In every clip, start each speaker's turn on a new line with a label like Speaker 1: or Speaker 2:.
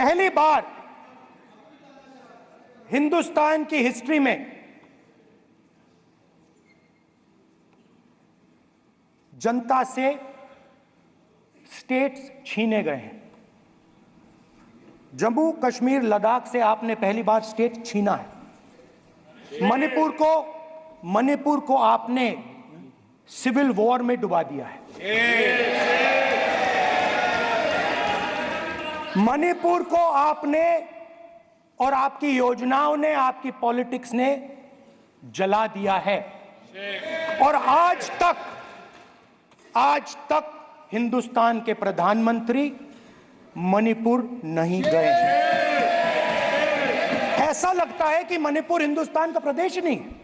Speaker 1: पहली बार हिंदुस्तान की हिस्ट्री में जनता से स्टेट्स छीने गए हैं। जम्मू कश्मीर लद्दाख से आपने पहली बार स्टेट छीना है। मणिपुर को आपने सिविल वॉर में डुबा दिया है। मणिपुर को आपने और आपकी योजनाओं ने, आपकी पॉलिटिक्स ने जला दिया है। और आज तक हिंदुस्तान के प्रधानमंत्री मणिपुर नहीं गए हैं। ऐसा लगता है कि मणिपुर हिंदुस्तान का प्रदेश नहीं है।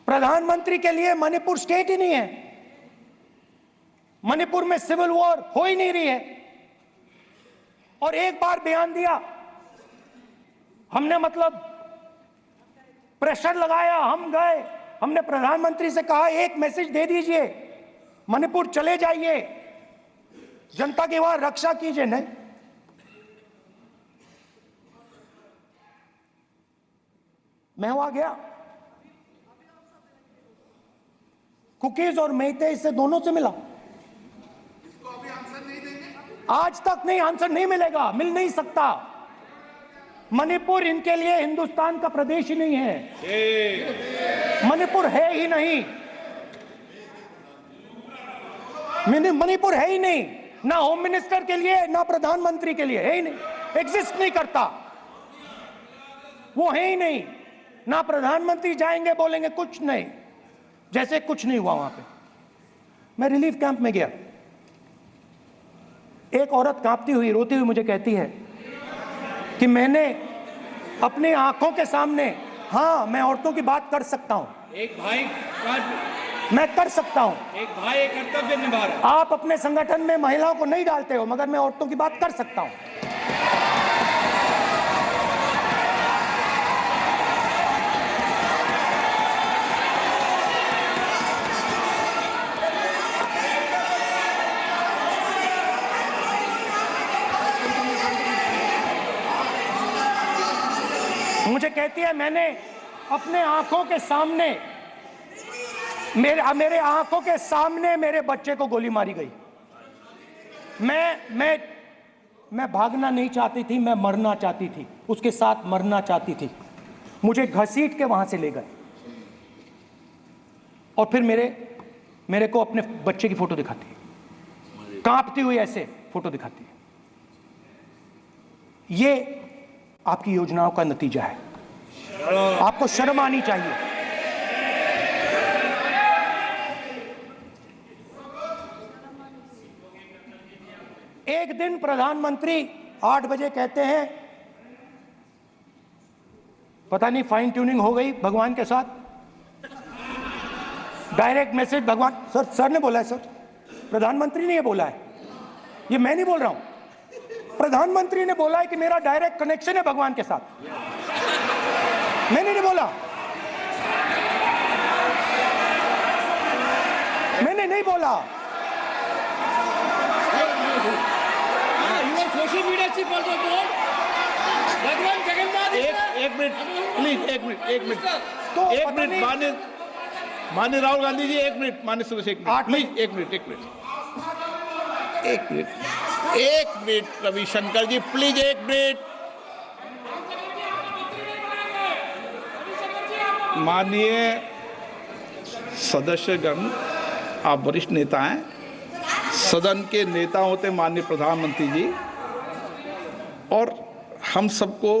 Speaker 1: प्रधानमंत्री के लिए मणिपुर स्टेट ही नहीं है। मणिपुर में सिविल वॉर हो ही नहीं रही है। और एक बार बयान दिया हमने, मतलब प्रेशर लगाया, हम गए, हमने प्रधानमंत्री से कहा एक मैसेज दे दीजिए, मणिपुर चले जाइए, जनता की वहां रक्षा कीजिए। नहीं, मैं वहां गया, कुकीज और मेहते से दोनों से मिला।
Speaker 2: इसको अभी आंसर नहीं देंगे?
Speaker 1: आज तक नहीं, आंसर नहीं मिलेगा, मिल नहीं सकता। मणिपुर इनके लिए हिंदुस्तान का प्रदेश ही नहीं है। मणिपुर है ही नहीं। मणिपुर है ही नहीं, ना होम मिनिस्टर के लिए, ना प्रधानमंत्री के लिए, है ही नहीं, एग्जिस्ट नहीं करता। वो है ही नहीं। ना प्रधानमंत्री जाएंगे बोलेंगे कुछ नहीं, जैसे कुछ नहीं हुआ वहां पे। मैं रिलीफ कैंप में गया, एक औरत कांपती हुई, रोती हुई मुझे कहती है कि मैंने अपनी आंखों के सामने, हाँ मैं औरतों की बात कर सकता हूं,
Speaker 3: एक भाई
Speaker 1: मैं कर सकता हूं,
Speaker 3: एक भाई एक कर्तव्य निभा रहा है।
Speaker 1: आप अपने संगठन में महिलाओं को नहीं डालते हो, मगर मैं औरतों की बात कर सकता हूं। मुझे कहती है मैंने अपने आंखों के सामने, मेरे आंखों के सामने मेरे बच्चे को गोली मारी गई। मैं भागना नहीं चाहती थी, मैं मरना चाहती थी, उसके साथ मरना चाहती थी। मुझे घसीट के वहां से ले गए और फिर मेरे को अपने बच्चे की फोटो दिखाती है, कांपती हुई ऐसे फोटो दिखाती है। ये आपकी योजनाओं का नतीजा है। आपको शर्म आनी चाहिए। एक दिन प्रधानमंत्री 8 बजे कहते हैं, पता नहीं फाइन ट्यूनिंग हो गई भगवान के साथ, डायरेक्ट मैसेज भगवान, सर ने बोला है, सर प्रधानमंत्री ने ये बोला है, ये मैं नहीं बोल रहा हूं, प्रधानमंत्री ने बोला है कि मेरा डायरेक्ट कनेक्शन है भगवान के साथ। मैंने नहीं बोला, मैंने नहीं बोला।
Speaker 3: सोशल मीडिया चीफ ऑल्सो बोल भगवान जगन्नाथ। एक मिनट प्लीज, एक मिनट माननीय राहुल गांधी जी, एक मिनट, माननीय सदस्य एक मिनट प्लीज, एक मिनट रविशंकर जी प्लीज, एक मिनट। माननीय सदस्यगण, आप वरिष्ठ नेता हैं, सदन के नेता होते माननीय प्रधानमंत्री जी, और हम सबको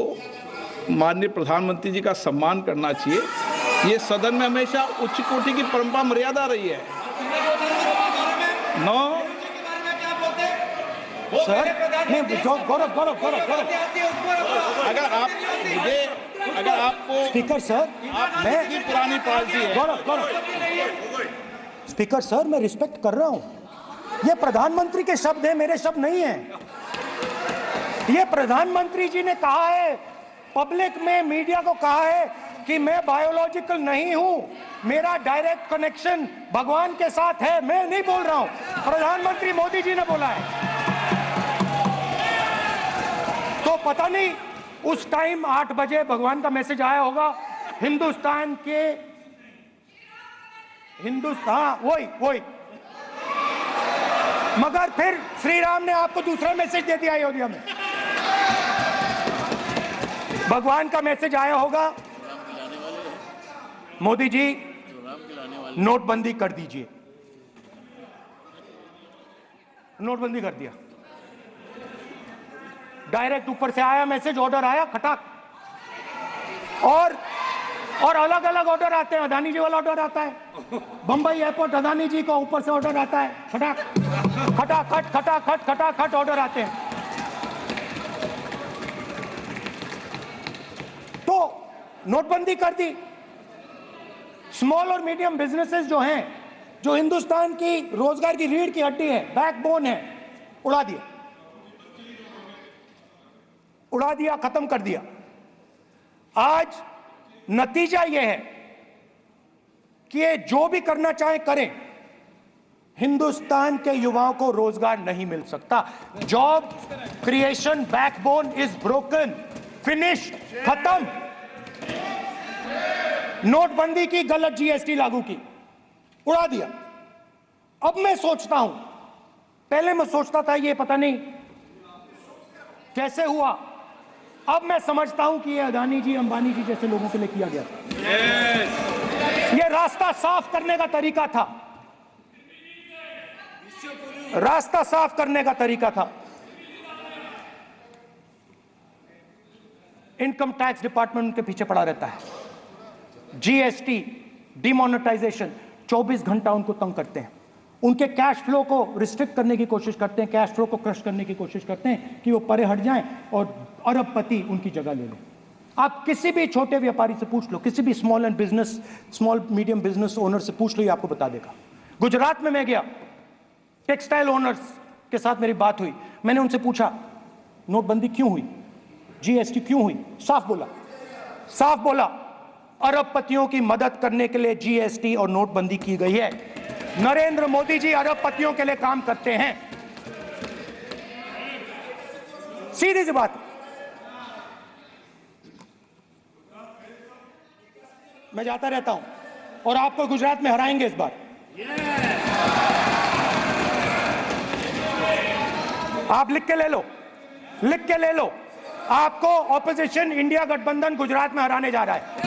Speaker 3: माननीय प्रधानमंत्री जी का सम्मान करना चाहिए। ये सदन में हमेशा उच्च कोटि की परंपरा मर्यादा रही है। नो
Speaker 1: सर, गौरव,
Speaker 3: अगर आपको
Speaker 1: स्पीकर सर,
Speaker 3: मैं पुरानी पार्टी है।
Speaker 1: गौरव, स्पीकर सर, मैं रिस्पेक्ट कर रहा हूं। ये प्रधानमंत्री के शब्द हैं, मेरे शब्द नहीं हैं। ये प्रधानमंत्री जी ने कहा है, पब्लिक में, मीडिया को कहा है कि मैं बायोलॉजिकल नहीं हूं, मेरा डायरेक्ट कनेक्शन भगवान के साथ है। मैं नहीं बोल रहा हूं, प्रधानमंत्री मोदी जी ने बोला है। पता नहीं उस टाइम 8 बजे भगवान का मैसेज आया होगा हिंदुस्तान वही मगर फिर श्री राम ने आपको दूसरा मैसेज दे दिया अयोध्या में। भगवान का मैसेज आया होगा, मोदी जी नोटबंदी कर दीजिए। नोटबंदी कर दिया, डायरेक्ट ऊपर से आया मैसेज, ऑर्डर आया खटाक। और अलग अलग ऑर्डर आते हैं। अदानी जी वाला ऑर्डर आता है, बंबई एयरपोर्ट अदानी जी को ऊपर से ऑर्डर आता है, खटाक खटाखट खटाखट खटाखट ऑर्डर आते हैं। तो नोटबंदी कर दी। स्मॉल और मीडियम बिजनेसेस जो हैं, जो हिंदुस्तान की रोजगार की रीढ़ की हड्डी है, बैकबोन है, उड़ा दिया, खत्म कर दिया। आज नतीजा यह है कि ये जो भी करना चाहे करें, हिंदुस्तान के युवाओं को रोजगार नहीं मिल सकता। Job creation backbone is broken, finish, खत्म। नोटबंदी की, गलत जीएसटी लागू की, उड़ा दिया। अब मैं सोचता हूं, पहले मैं सोचता था ये पता नहीं कैसे हुआ, अब मैं समझता हूं कि ये अदानी जी, अंबानी जी जैसे लोगों के लिए किया गया था। ये रास्ता साफ करने का तरीका था, रास्ता साफ करने का तरीका था। इनकम टैक्स डिपार्टमेंट उनके पीछे पड़ा रहता है। जीएसटी, डिमोनेटाइजेशन, 24 घंटा उनको तंग करते हैं। उनके कैश फ्लो को रिस्ट्रिक्ट करने की कोशिश करते हैं, कैश फ्लो को क्रश करने की कोशिश करते हैं कि वो परे हट जाएं और अरबपति उनकी जगह ले लें। आप किसी भी छोटे व्यापारी से पूछ लो, किसी भी स्मॉल मीडियम बिजनेस ओनर से पूछ लो, ये आपको बता देगा। गुजरात में मैं गया, टेक्सटाइल ओनर्स के साथ मेरी बात हुई। मैंने उनसे पूछा नोटबंदी क्यों हुई, जीएसटी क्यों हुई? साफ बोला अरबपतियों की मदद करने के लिए जीएसटी और नोटबंदी की गई है। नरेंद्र मोदी जी अरबपतियों के लिए काम करते हैं, सीधी सी बात। मैं जाता रहता हूं और आपको गुजरात में हराएंगे इस बार। आप लिख के ले लो, आपको ऑपोजिशन इंडिया गठबंधन गुजरात में हराने जा रहा है।